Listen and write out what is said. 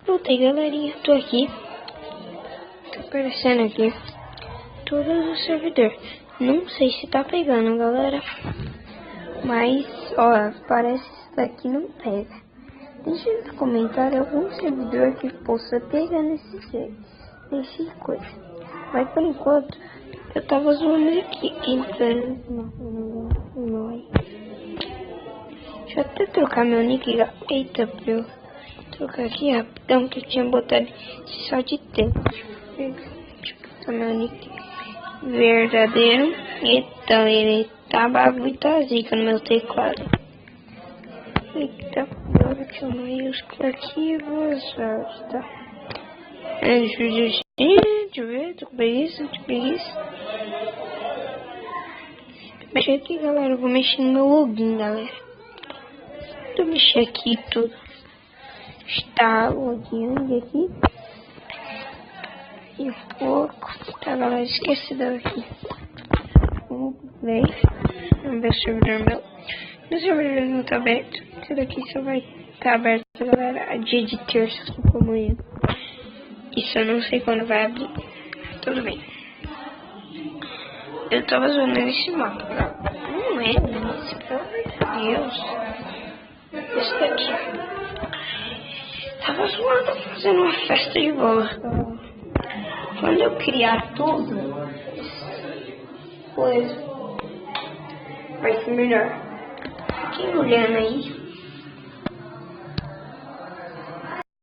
Voltei, galerinha, tô aqui. Tá aparecendo aqui todo o servidor. Não sei se tá pegando, galera. Mas, ó, parece que isso daqui não pega. Deixa nos comentários algum servidor que possa pegar nesse coisa. Mas por enquanto, eu tava zoando aqui, entrando. Deixa eu até trocar meu nick. Eita, pra eu trocar aqui rapidão, que eu tinha botado só de tempo. Deixa eu botar meu nick verdadeiro. Então, ele tá babu e tá zica no meu teclado. Eita, deixa eu maiúsculo aqui, vou usar, tá? Deixa eu ver, tô com preguiça, Mexer aqui, galera, eu vou mexer no meu login, galera. Deixa eu mexer aqui tudo. Está login aqui. E pouco. Tá, galera, esqueci daqui. Vamos ver. Vamos ver o servidor meu. Meu servidor não tá aberto. Isso daqui só vai estar aberto, galera, a dia de terça, tipo amanhã. Isso eu não sei quando vai abrir. Tudo bem. Eu tava zoando esse mapa. Não é isso, pelo amor de Deus. Isso daqui. Tava zoando, fazendo uma festa de bola. Quando eu criar tudo, pois vai ser melhor. Fiquem olhando aí.